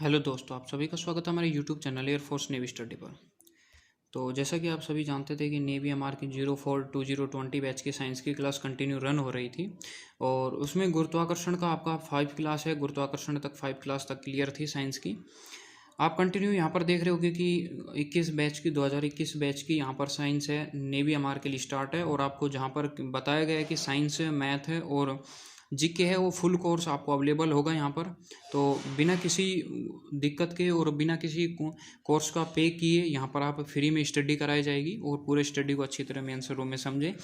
Hello दोस्तों, आप सभी का स्वागत है हमारे YouTube channel air force navy study पर। तो जैसा कि आप सभी जानते थे कि नेवी एमआर की 04-2020 बैच की साइंस की क्लास कंटिन्यू रन हो रही थी और उसमें गुरुत्वाकर्षण का आपका 5 क्लास है। गुरुत्वाकर्षण तक 5 क्लास तक क्लियर थी साइंस की। आप कंटिन्यू यहाँ पर देख रहे होगे कि 2021 बैच की यहाँ पर साइंस है, नेवी एमआर के लिए स्टार्ट है और आपको जहाँ पर बताया गया है कि साइंस है, मैथ है और जीके है, वो फुल कोर्स आपको अवेलेबल होगा यहाँ पर। तो बिना किसी दिक्कत के और बिना किसी कोर्स का पे किए यहाँ पर आप फ्री में स्टडी कराई जाएगी और पूरे स्टडी को अच्छी तरह मेंस रूम में समझें।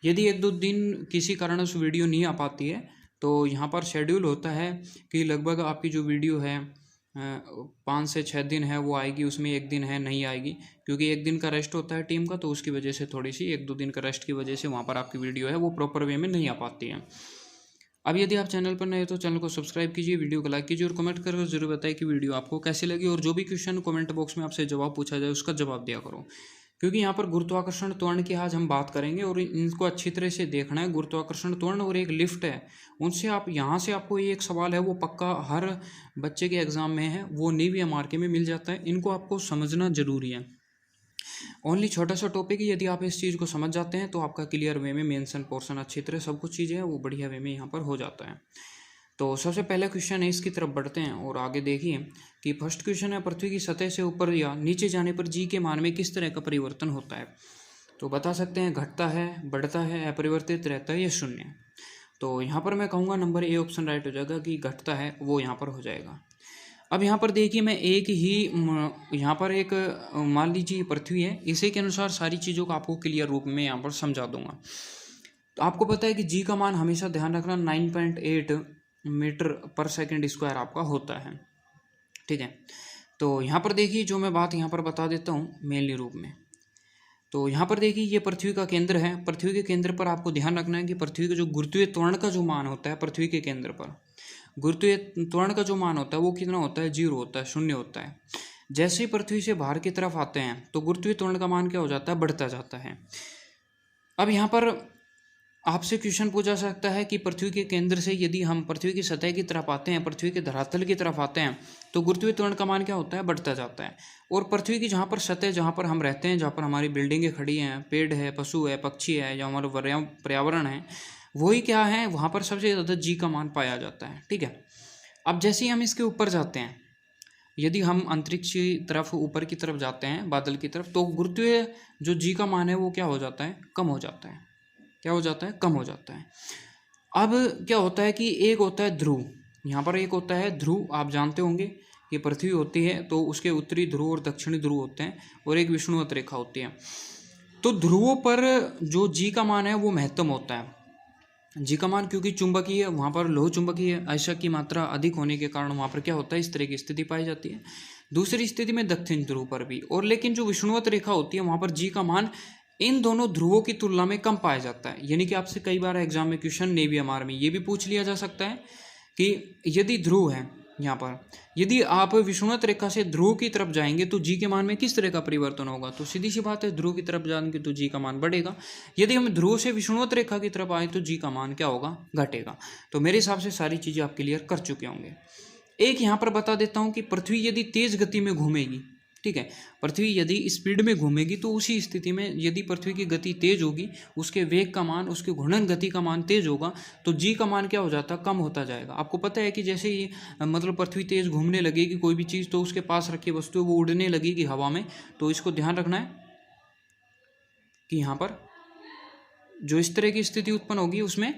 यदि एक दो दिन किसी कारण उस वीडियो नहीं आ पाती है तो यहाँ पर शेड्यूल होता है कि लगभग आपकी जो वीडियो है 5 से 6 दिन है वो आएगी, उसमें एक दिन है नहीं आएगी, क्योंकि एक दिन का रेस्ट होता है टीम का, तो उसकी वजह से थोड़ी सी 1-2 दिन का रेस्ट की वजह से वहाँ पर आपकी वीडियो है वो प्रॉपर वे में नहीं आ पाती है। अब यदि आप चैनल पर नए हो तो चैनल को सब्सक्राइब कीजिए, वीडियो को लाइक कीजिए और कमेंट करके जरूर बताइए कि वीडियो आपको कैसी लगी और जो भी क्वेश्चन कमेंट बॉक्स में आपसे जवाब पूछा जाए उसका जवाब दिया करो, क्योंकि यहाँ पर गुरुत्वाकर्षण त्वरण की आज हम बात करेंगे और इनको अच्छी तरह से देखना है। गुरुत्वाकर्षण त्वरण और एक लिफ्ट है, उनसे आप यहाँ से आपको ये एक सवाल है वो पक्का हर बच्चे के एग्जाम में है, वो नेवी एमआरके में मिल जाता है। इनको आपको समझना जरूरी है। ओनली छोटा सा टॉपिक है, यदि आप इस चीज़ को समझ जाते हैं तो आपका क्लियर वे में मेंशन पोर्शन अच्छी तरह सब कुछ चीज़ें हैं वो बढ़िया वे में यहाँ पर हो जाता है। तो सबसे पहला क्वेश्चन है, इसकी तरफ बढ़ते हैं और आगे देखिए कि फर्स्ट क्वेश्चन है, पृथ्वी की सतह से ऊपर या नीचे जाने पर जी के मान में किस तरह का परिवर्तन होता है। तो बता सकते हैं घटता है, बढ़ता है, अपरिवर्तित रहता है या शून्य। तो यहाँ पर मैं कहूँगा नंबर ए ऑप्शन राइट हो जाएगा कि घटता है, वो यहाँ पर हो जाएगा। अब यहाँ पर देखिए मैं एक ही यहाँ पर एक मान लीजिए पृथ्वी है, इसी के अनुसार सारी चीज़ों को आपको क्लियर रूप में यहाँ पर समझा दूंगा। तो आपको पता है कि जी का मान हमेशा ध्यान रखना 9.8 मीटर पर सेकंड स्क्वायर आपका होता है, ठीक है। तो यहाँ पर देखिए जो मैं बात यहाँ पर बता देता हूँ मेनली रूप में। तो यहाँ पर देखिए ये पृथ्वी का केंद्र है, पृथ्वी के केंद्र पर आपको ध्यान रखना है कि पृथ्वी का जो गुरुत्वीय त्वरण का जो मान होता है पृथ्वी के केंद्र पर, गुरुत्वीय त्वरण का जो मान होता है वो कितना होता है, 0 होता है, शून्य होता है। जैसे ही पृथ्वी से बाहर की तरफ आते हैं तो गुरुत्वीय त्वरण का मान क्या हो जाता है, बढ़ता जाता है। अब यहाँ पर आपसे क्वेश्चन पूछा सकता है कि पृथ्वी के केंद्र से यदि हम पृथ्वी की सतह की तरफ आते हैं, पृथ्वी के धरातल की तरफ आते हैं तो गुरुत्वीय त्वरण का मान क्या होता है, बढ़ता जाता है। और पृथ्वी की जहाँ पर सतह, जहाँ पर हम रहते हैं, जहाँ पर हमारी बिल्डिंगें खड़ी हैं, पेड़ है, पशु है, पक्षी है, या हमारा पर्यावरण है, वही क्या है, वहाँ पर सबसे ज़्यादा जी का मान पाया जाता है, ठीक है। अब जैसे ही हम इसके ऊपर जाते हैं, यदि हम अंतरिक्ष की तरफ ऊपर की तरफ जाते हैं, बादल की तरफ, तो गुरुत्वीय जो जी का मान है वो क्या हो जाता है, कम हो जाता है। क्या हो जाता है, कम हो जाता है। अब क्या होता है कि एक होता है ध्रुव, यहाँ पर एक होता है ध्रुव, आप जानते होंगे कि पृथ्वी होती है तो उसके उत्तरी ध्रुव और दक्षिणी ध्रुव होते हैं और एक विषुवत रेखा होती है। तो ध्रुवों पर जो जी का मान है वो महत्तम होता है। जी का मान क्योंकि चुंबकीय है, वहाँ पर लोह चुंबकीय आयस्क की मात्रा अधिक होने के कारण वहाँ पर क्या होता है, इस तरह की स्थिति पाई जाती है। दूसरी स्थिति में दक्षिण ध्रुव पर भी, और लेकिन जो विषुवत रेखा होती है वहाँ पर जी का मान इन दोनों ध्रुवों की तुलना में कम पाया जाता है। यानी कि आपसे कई बार एग्जाम में क्वेश्चन नेवी एमआर में ये भी पूछ लिया जा सकता है कि यदि ध्रुव है, यहाँ पर यदि आप विषुवत रेखा से ध्रुव की तरफ जाएंगे तो जी के मान में किस तरह का परिवर्तन होगा। तो सीधी सी बात है, ध्रुव की तरफ जाएंगे तो जी का मान बढ़ेगा, यदि हम ध्रुव से विषुवत रेखा की तरफ आए तो जी का मान क्या होगा, घटेगा। तो मेरे हिसाब से सारी चीज़ें आप क्लियर कर चुके होंगे। एक यहाँ पर बता देता हूँ कि पृथ्वी यदि तेज गति में घूमेगी, ठीक है, पृथ्वी यदि स्पीड में घूमेगी तो उसी स्थिति में यदि पृथ्वी की गति तेज होगी, उसके वेग का मान, उसके घूर्णन गति का मान तेज होगा, तो जी का मान क्या हो जाता है, कम होता जाएगा। आपको पता है कि जैसे ही मतलब पृथ्वी तेज घूमने लगेगी कोई भी चीज़, तो उसके पास रखी वस्तु वो उड़ने लगेगी हवा में। तो इसको ध्यान रखना है कि यहाँ पर जो इस तरह की स्थिति उत्पन्न होगी उसमें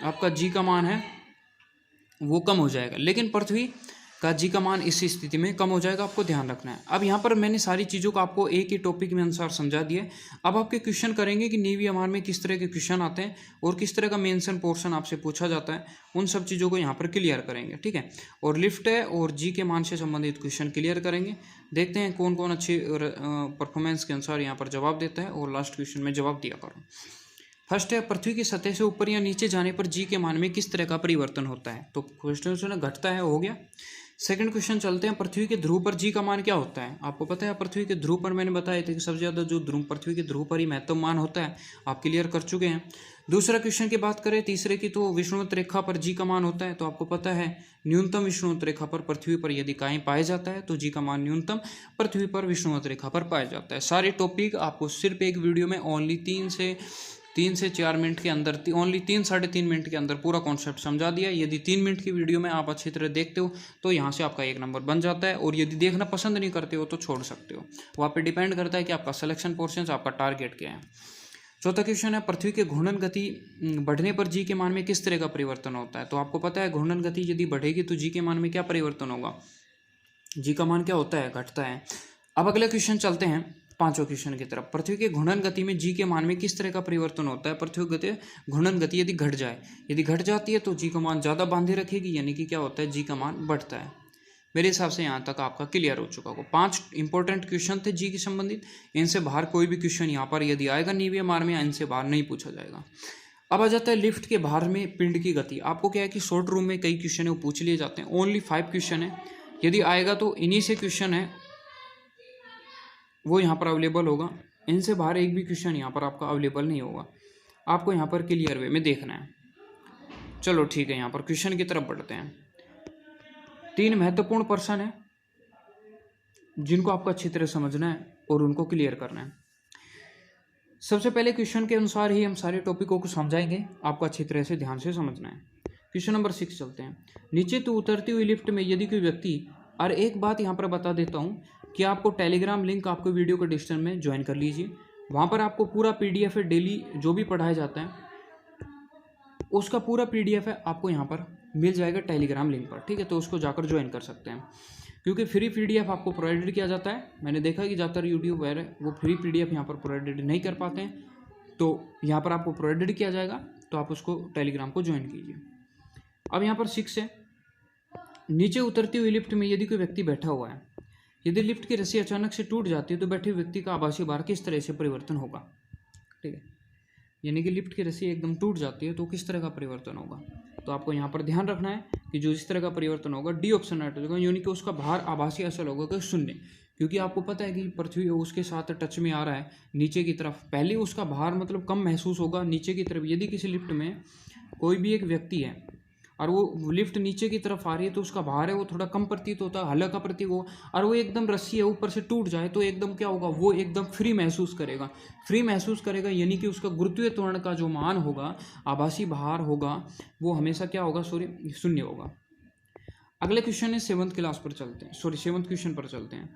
आपका जी का मान है वो कम हो जाएगा, लेकिन पृथ्वी का जी का मान इसी स्थिति में कम हो जाएगा, आपको ध्यान रखना है। अब यहाँ पर मैंने सारी चीज़ों को आपको एक ही टॉपिक में अनुसार समझा दिया। अब आपके क्वेश्चन करेंगे कि नेवी एमआर में किस तरह के क्वेश्चन आते हैं और किस तरह का मेंशन पोर्शन आपसे पूछा जाता है, उन सब चीज़ों को यहाँ पर क्लियर करेंगे, ठीक है। और लिफ्ट है और जी के मान से संबंधित क्वेश्चन क्लियर करेंगे। देखते हैं कौन कौन अच्छी परफॉर्मेंस के अनुसार यहाँ पर जवाब देता है और लास्ट क्वेश्चन में जवाब दिया करो। फर्स्ट है, पृथ्वी की सतह से ऊपर या नीचे जाने पर जी के मान में किस तरह का परिवर्तन होता है। तो क्वेश्चन घटता है, हो गया। सेकंड क्वेश्चन चलते हैं, पृथ्वी के ध्रुव पर जी का मान क्या होता है। आपको पता है पृथ्वी के ध्रुव पर मैंने बताया था कि सबसे ज़्यादा जो ध्रुव पृथ्वी के ध्रुव पर ही महत्तम मान होता है, आप क्लियर कर चुके हैं। दूसरा क्वेश्चन की बात करें तीसरे की, तो विषुवत रेखा पर जी का मान होता है। तो आपको पता है न्यूनतम विषुवत रेखा पर पृथ्वी पर यदि कहीं पाया जाता है तो जी का मान न्यूनतम पृथ्वी पर विषुवत रेखा पर पाया जाता है। सारे टॉपिक आपको सिर्फ एक वीडियो में ओनली 3 से 4 मिनट के अंदर, ओनली 3-3.5 मिनट के अंदर पूरा कॉन्सेप्ट समझा दिया। यदि 3 मिनट की वीडियो में आप अच्छी तरह देखते हो तो यहाँ से आपका 1 नंबर बन जाता है, और यदि देखना पसंद नहीं करते हो तो छोड़ सकते हो। वो आप पे डिपेंड करता है कि आपका सिलेक्शन पोर्शन, आपका टारगेट क्या है। चौथा क्वेश्चन है, पृथ्वी के घूर्णन गति बढ़ने पर जी के मान में किस तरह का परिवर्तन होता है। तो आपको पता है घूर्णन गति यदि बढ़ेगी तो जी के मान में क्या परिवर्तन होगा, जी का मान क्या होता है, घटता है। अब अगला क्वेश्चन चलते हैं पांचवें क्वेश्चन की तरफ। पृथ्वी के घूर्णन गति में जी के मान में किस तरह का परिवर्तन होता है। पृथ्वी गति घूर्णन गति यदि घट जाए, यदि घट जाती है तो जी का मान ज़्यादा बांधे रखेगी, यानी कि क्या होता है, जी का मान बढ़ता है। मेरे हिसाब से यहाँ तक आपका क्लियर हो चुका होगा। 5 इंपॉर्टेंट क्वेश्चन थे जी के संबंधित, इनसे बाहर कोई भी क्वेश्चन यहाँ पर यदि आएगा नीवीय मार में, इनसे बाहर नहीं पूछा जाएगा। अब आ जाता है लिफ्ट के बाहर में पिंड की गति। आपको क्या है कि शॉर्ट रूम में कई क्वेश्चन है वो पूछ लिए जाते हैं, ओनली 5 क्वेश्चन है। यदि आएगा तो इन्हीं से क्वेश्चन है वो यहाँ पर अवेलेबल होगा, इनसे बाहर एक भी क्वेश्चन यहाँ पर आपका अवेलेबल नहीं होगा। आपको यहाँ पर क्लियर वे में देखना है। चलो ठीक है, यहाँ पर क्वेश्चन की तरफ बढ़ते हैं। 3 महत्वपूर्ण प्रश्न है जिनको आपको अच्छी तरह समझना है और उनको क्लियर करना है। सबसे पहले क्वेश्चन के अनुसार ही हम सारे टॉपिकों को समझाएंगे, आपको अच्छी तरह से ध्यान से समझना है। क्वेश्चन नंबर 6 चलते हैं। नीचे तो उतरती हुई लिफ्ट में यदि कोई व्यक्ति, और एक बात यहाँ पर बता देता हूँ कि आपको टेलीग्राम लिंक आपको वीडियो के डिस्क्रिप्शन में ज्वाइन कर लीजिए। वहाँ पर आपको पूरा PDF है, डेली जो भी पढ़ाया जाता है उसका पूरा PDF है आपको यहाँ पर मिल जाएगा टेलीग्राम लिंक पर, ठीक है। तो उसको जाकर ज्वाइन कर सकते हैं, क्योंकि फ्री PDF आपको प्रोवाइडेड किया जाता है। मैंने देखा कि ज़्यादातर यूट्यूब वगैरह वो फ्री PDF यहाँ पर प्रोवाइडेड नहीं कर पाते हैं, तो यहाँ पर आपको प्रोवाइडेड किया जाएगा, तो आप उसको टेलीग्राम को ज्वाइन कीजिए। अब यहाँ पर 6 है, नीचे उतरती हुई लिफ्ट में यदि कोई व्यक्ति बैठा हुआ है, यदि लिफ्ट की रस्सी अचानक से टूट जाती है तो बैठे व्यक्ति का आभासी भार किस तरह से परिवर्तन होगा, ठीक है। यानी कि लिफ्ट की रस्सी एकदम टूट जाती है तो किस तरह का परिवर्तन होगा, तो आपको यहाँ पर ध्यान रखना है कि जो इस तरह का परिवर्तन होगा डी ऑप्शन राइट होगा, यानी कि उसका भार आभासी असल होगा कि शून्य। क्योंकि आपको पता है कि पृथ्वी उसके साथ टच में आ रहा है नीचे की तरफ, पहले उसका भार मतलब कम महसूस होगा नीचे की तरफ। यदि किसी लिफ्ट में कोई भी एक व्यक्ति है और वो लिफ्ट नीचे की तरफ आ रही है तो उसका भार है वो थोड़ा कम प्रतीत होता है, हल्का प्रतीत होगा, और वो एकदम रस्सी है ऊपर से टूट जाए तो एकदम क्या होगा, वो एकदम फ्री महसूस करेगा। फ्री महसूस करेगा यानी कि उसका गुरुत्वीय त्वरण का जो मान होगा, आभासी भार होगा, वो हमेशा क्या होगा, शून्य होगा। अगले क्वेश्चन है 7th क्लास पर चलते हैं, 7th क्वेश्चन पर चलते हैं।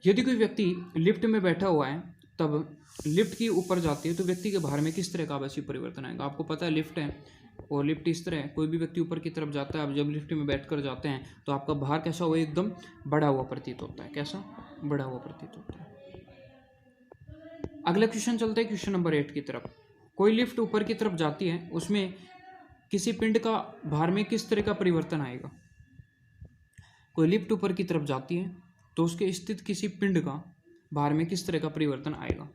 यदि कोई व्यक्ति लिफ्ट में बैठा हुआ है तब लिफ्ट की ऊपर जाती है तो व्यक्ति के भार में किस तरह का आभासी परिवर्तन आएगा। आपको पता है लिफ्ट है और लिफ्ट इस तरह है, कोई भी व्यक्ति ऊपर की तरफ जाता है, अब जब लिफ्ट में बैठकर जाते हैं तो आपका भार कैसा हो, एकदम बढ़ा हुआ प्रतीत होता है। कैसा, बढ़ा हुआ प्रतीत होता है। अगला क्वेश्चन चलता है क्वेश्चन नंबर 8 की तरफ। कोई लिफ्ट ऊपर की तरफ जाती है, उसमें किसी पिंड का भार में किस तरह का परिवर्तन आएगा। कोई लिफ्ट ऊपर की तरफ जाती है तो उसके स्थित किसी पिंड का भार में किस तरह का परिवर्तन आएगा।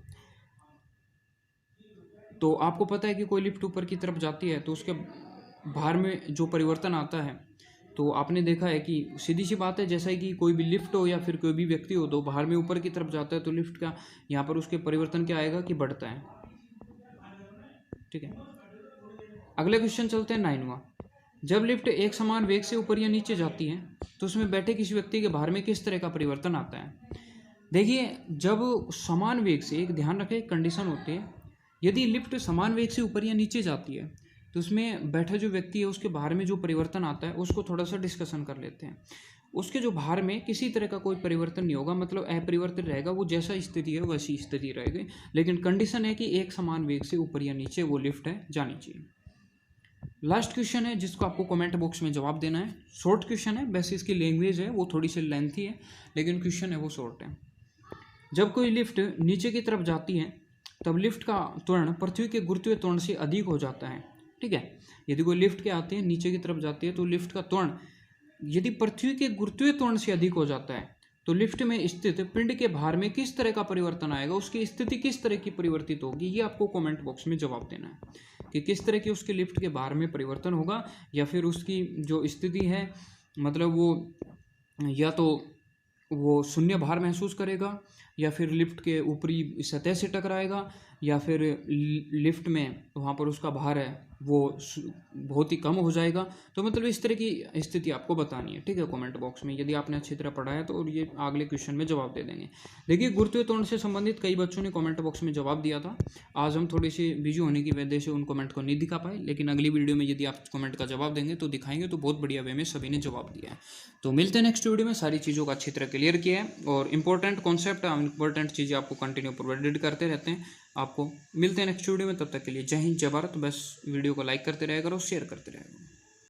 तो आपको पता है कि कोई लिफ्ट ऊपर की तरफ जाती है तो उसके भार में जो परिवर्तन आता है, तो आपने देखा है कि सीधी सी बात है, जैसा कि कोई भी लिफ्ट हो या फिर कोई भी व्यक्ति हो तो भार में ऊपर की तरफ जाता है तो लिफ्ट का यहाँ पर उसके परिवर्तन क्या आएगा कि बढ़ता है, ठीक है। अगले क्वेश्चन चलते हैं 9वां। जब लिफ्ट एक समान वेग से ऊपर या नीचे जाती है तो उसमें बैठे किसी व्यक्ति के भार में किस तरह का परिवर्तन आता है। देखिए, जब समान वेग से, एक ध्यान रखें कंडीशन होती है, यदि लिफ्ट समान वेग से ऊपर या नीचे जाती है तो उसमें बैठा जो व्यक्ति है उसके भार में जो परिवर्तन आता है उसको थोड़ा सा डिस्कशन कर लेते हैं। उसके जो भार में किसी तरह का कोई परिवर्तन नहीं होगा, मतलब अपरिवर्तित रहेगा, वो जैसा स्थिति है वैसी स्थिति रहेगी, लेकिन कंडीशन है कि एक समान वेग से ऊपर या नीचे वो लिफ्ट है जानी चाहिए। लास्ट क्वेश्चन है जिसको आपको कमेंट बॉक्स में जवाब देना है। शॉर्ट क्वेश्चन है, वैसे इसकी लैंग्वेज है वो थोड़ी सी लेंथी है, लेकिन क्वेश्चन है वो शॉर्ट है। जब कोई लिफ्ट नीचे की तरफ जाती है तब लिफ्ट का त्वरण पृथ्वी के गुरुत्वीय त्वरण से अधिक हो जाता है, ठीक है। यदि कोई लिफ्ट के आते हैं नीचे की तरफ जाती है तो लिफ्ट का त्वरण यदि पृथ्वी के गुरुत्वीय त्वरण से अधिक हो जाता है तो लिफ्ट में स्थित पिंड के भार में किस तरह का परिवर्तन आएगा, उसकी स्थिति किस तरह की परिवर्तित होगी, ये आपको कमेंट बॉक्स में जवाब देना है कि किस तरह की उसके लिफ्ट के भार में परिवर्तन होगा, या फिर उसकी जो स्थिति है मतलब वो या तो वो शून्य भार महसूस करेगा, या फिर लिफ्ट के ऊपरी सतह से टकराएगा, या फिर लिफ्ट में वहाँ पर उसका भार है वो बहुत ही कम हो जाएगा। तो मतलब इस तरह की स्थिति आपको बतानी है, ठीक है, कमेंट बॉक्स में। यदि आपने अच्छी तरह पढ़ा है तो और ये अगले क्वेश्चन में जवाब दे देंगे। देखिए, गुरुत्वीय त्वरण से संबंधित कई बच्चों ने कमेंट बॉक्स में जवाब दिया था। आज हम थोड़ी सी बिजी होने की वजह से उन कमेंट को नहीं दिखा पाए, लेकिन अगली वीडियो में यदि आप कमेंट का जवाब देंगे तो दिखाएंगे। तो बहुत बढ़िया वे में सभी ने जवाब दिया है। तो मिलते हैं नेक्स्ट वीडियो में। सारी चीज़ों का अच्छी तरह क्लियर किया है और इंपॉर्टेंट कॉन्सेप्ट, इंपॉर्टेंट चीज़ें आपको कंटिन्यू प्रोवाइडेड करते रहते हैं। आपको मिलते हैं नेक्स्ट वीडियो में। तब तक के लिए जय हिंद, जय भारत। बस वीडियो को लाइक करते रहेगा और शेयर करते रहेगा।